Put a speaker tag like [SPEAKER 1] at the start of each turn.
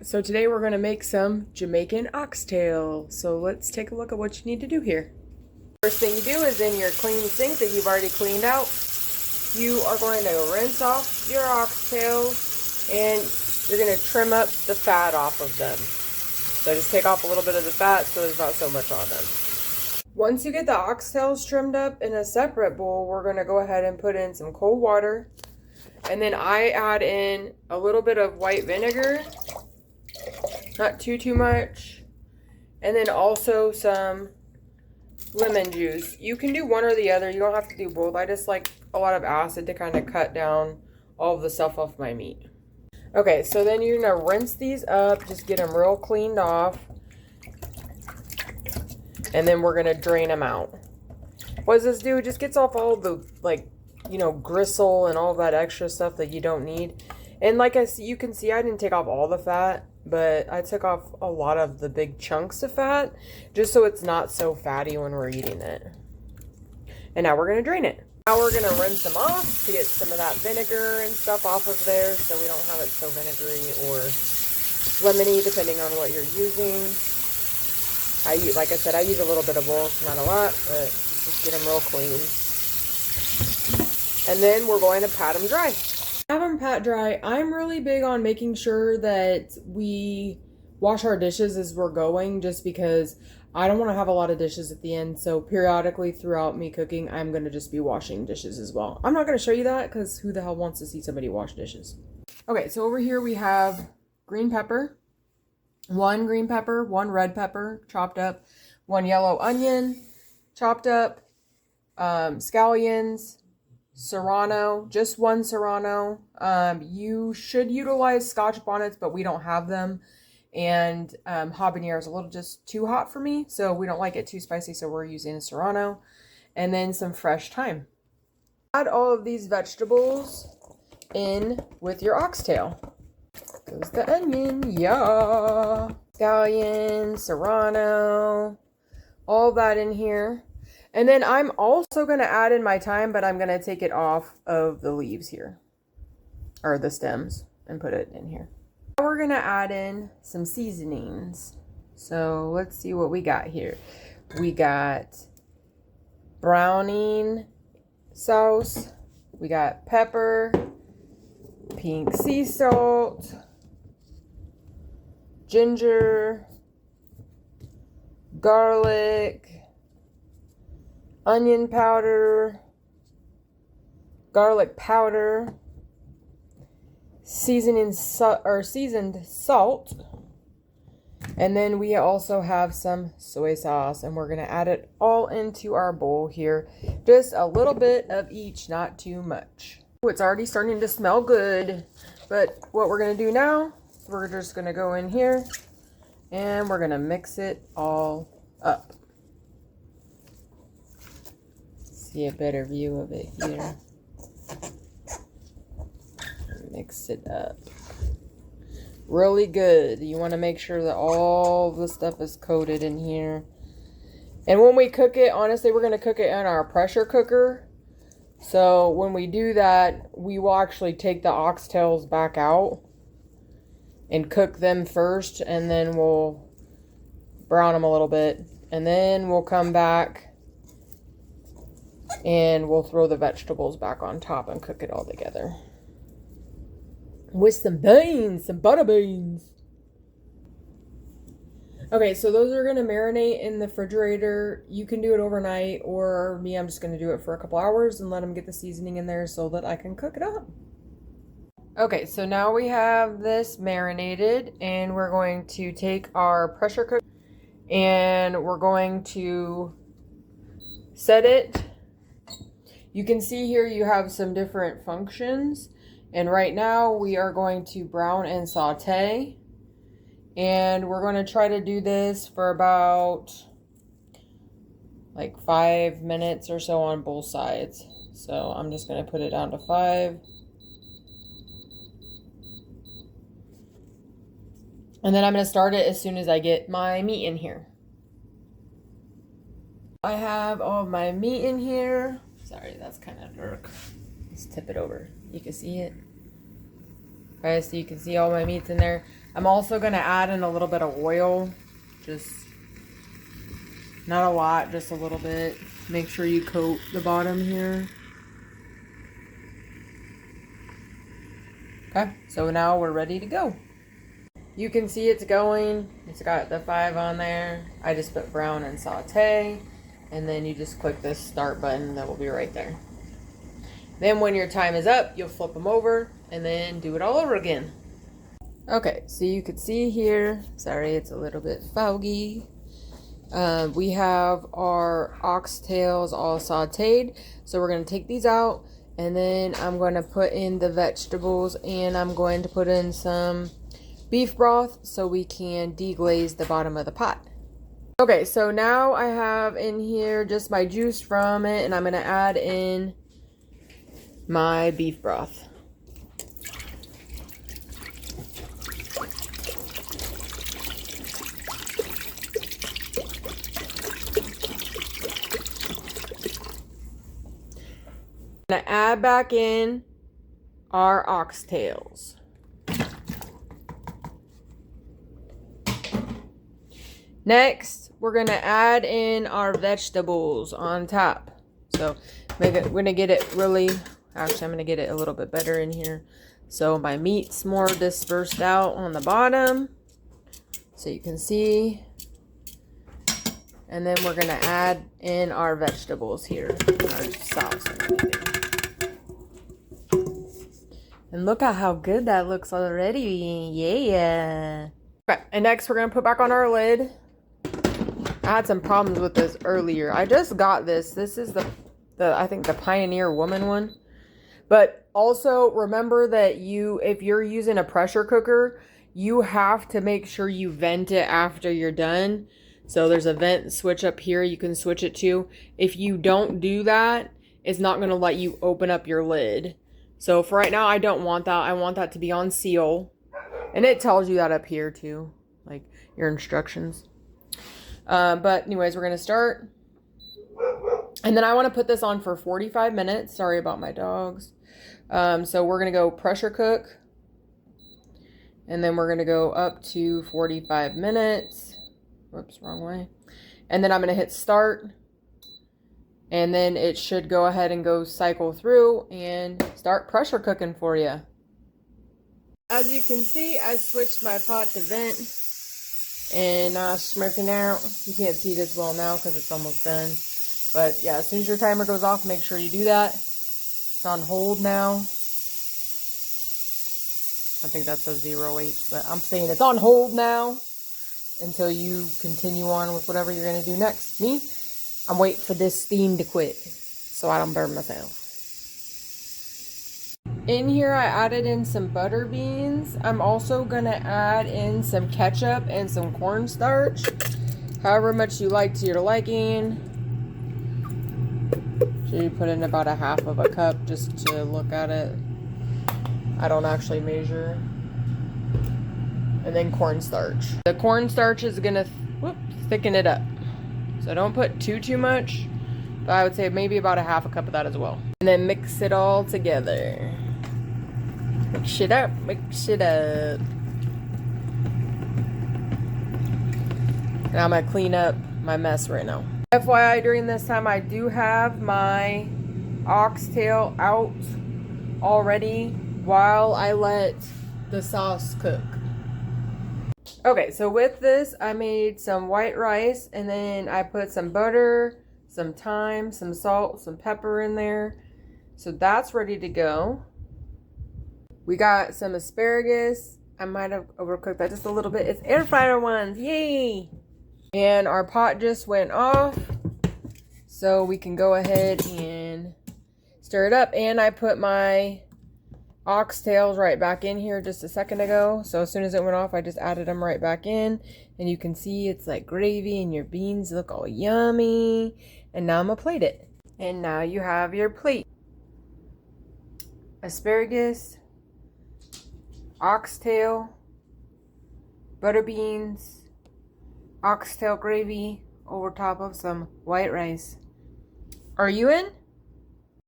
[SPEAKER 1] So today we're going to make some Jamaican oxtail. So let's take a look at what you need to do here. First thing you do is in your clean sink that you've already cleaned out, you are going to rinse off your oxtails and you're going to trim up the fat off of them. So just take off a little bit of the fat so there's not so much on them. Once you get the oxtails trimmed up in a separate bowl, we're going to go ahead and put in some cold water. And then I add in a little bit of white vinegar. Not too much. And then also some lemon juice. You can do one or the other. You don't have to do both. I just like a lot of acid to kind of cut down all of the stuff off my meat. Okay, so then you're going to rinse these up. Just get them real cleaned off. And then we're going to drain them out. What does this do? It just gets off all the, gristle and all that extra stuff that you don't need. And you can see, I didn't take off all the fat, but I took off a lot of the big chunks of fat, just so it's not so fatty when we're eating it. And now we're going to drain it. Now we're going to rinse them off to get some of that vinegar and stuff off of there, so we don't have it so vinegary or lemony, depending on what you're using. Like I said, I use a little bit of both, not a lot, but just get them real clean. And then we're going to pat them dry. Have them pat dry. I'm really big on making sure that we wash our dishes as we're going, just because I don't want to have a lot of dishes at the end. So periodically throughout me cooking, I'm going to just be washing dishes as well. I'm not going to show you that because who the hell wants to see somebody wash dishes? Okay, so over here we have green pepper. One green pepper, one red pepper chopped up, one yellow onion chopped up, scallions, serrano, just one serrano. You should utilize Scotch bonnets, but we don't have them. And habanero is a little just too hot for me, so we don't like it too spicy, so we're using a serrano. And then some fresh thyme. Add all of these vegetables in with your oxtail. Goes the onion, yeah. Scallion, serrano, all that in here. And then I'm also going to add in my thyme, but I'm going to take it off of the leaves here, or the stems, and put it in here. Now we're going to add in some seasonings. So let's see what we got here. We got browning sauce. We got pepper, pink sea salt, ginger, garlic, onion powder, garlic powder, seasoned salt, and then we also have some soy sauce, and we're going to add it all into our bowl here. Just a little bit of each, not too much. It's already starting to smell good, but what we're going to do now, we're just going to go in here and we're going to mix it all up. See a better view of it here. Mix it up really good. You want to make sure that all the stuff is coated in here. And when we cook it, honestly, we're going to cook it in our pressure cooker. So when we do that, we will actually take the oxtails back out and cook them first, and then we'll brown them a little bit, and then we'll come back and we'll throw the vegetables back on top and cook it all together with some beans, some butter beans. Okay, so those are going to marinate in the refrigerator. You can do it overnight, or me, I'm just going to do it for a couple hours and let them get the seasoning in there so that I can cook it up. Okay, so now we have this marinated, and we're going to take our pressure cooker and we're going to set it. You can see here you have some different functions, and right now we are going to brown and saute. And we're going to try to do this for about like 5 minutes or so on both sides. So I'm just going to put it down to 5. And then I'm going to start it as soon as I get my meat in here. I have all of my meat in here. Sorry, that's kind of dark. Let's tip it over. You can see it. Alright, so you can see all my meat's in there. I'm also going to add in a little bit of oil. Just not a lot, just a little bit. Make sure you coat the bottom here. Okay, so now we're ready to go. You can see it's going. It's got the 5 on there. I just put brown and saute. And then you just click this start button that will be right there. Then when your time is up, you'll flip them over and then do it all over again. Okay, so you can see here, sorry it's a little bit foggy. We have our oxtails all sauteed. So we're going to take these out and then I'm going to put in the vegetables and I'm going to put in some beef broth so we can deglaze the bottom of the pot. Okay, so now I have in here just my juice from it and I'm going to add in my beef broth. I'm going to add back in our oxtails. Next, we're going to add in our vegetables on top. So we're going to get it really, actually I'm going to get it a little bit better in here. So my meat's more dispersed out on the bottom. So you can see. And then we're going to add in our vegetables here, our sauce and everything. And look at how good that looks already. Yeah. Okay, and next we're going to put back on our lid. I had some problems with this earlier. I just got this. This is the I think the Pioneer Woman one. But also remember that if you're using a pressure cooker, you have to make sure you vent it after you're done. So there's a vent switch up here you can switch it to. If you don't do that, it's not going to let you open up your lid. So for right now, I don't want that. I want that to be on seal. And it tells you that up here too, like your instructions. But anyways, we're going to start. And then I want to put this on for 45 minutes. Sorry about my dogs. So we're going to go pressure cook. And then we're going to go up to 45 minutes. Whoops, wrong way. And then I'm going to hit start. And then it should go ahead and go cycle through and start pressure cooking for you. As you can see, I switched my pot to vent. And now it's smirking out. You can't see it as well now because it's almost done. But yeah, as soon as your timer goes off, make sure you do that. It's on hold now. I think that says 0H, but I'm saying it's on hold now until you continue on with whatever you're going to do next. Me, I'm waiting for this steam to quit so I don't burn myself. In here, I added in some butter beans. I'm also going to add in some ketchup and some cornstarch. However much you like to your liking. So you put in about a half of a cup just to look at it. I don't actually measure. And then cornstarch. The cornstarch is going to thicken it up. So don't put too much. But I would say maybe about a half a cup of that as well. And then mix it all together. Mix it up, mix it up. And I'm going to clean up my mess right now. FYI, during this time, I do have my oxtail out already while I let the sauce cook. Okay, so with this, I made some white rice and then I put some butter, some thyme, some salt, some pepper in there. So that's ready to go. We got some asparagus. I might have overcooked that just a little bit. It's air fryer ones. Yay! And our pot just went off. So we can go ahead and stir it up. And I put my oxtails right back in here just a second ago. So as soon as it went off, I just added them right back in. And you can see it's like gravy and your beans look all yummy. And now I'm going to plate it. And now you have your plate. Asparagus, oxtail, butter beans, oxtail gravy over top of some white rice. Are you in?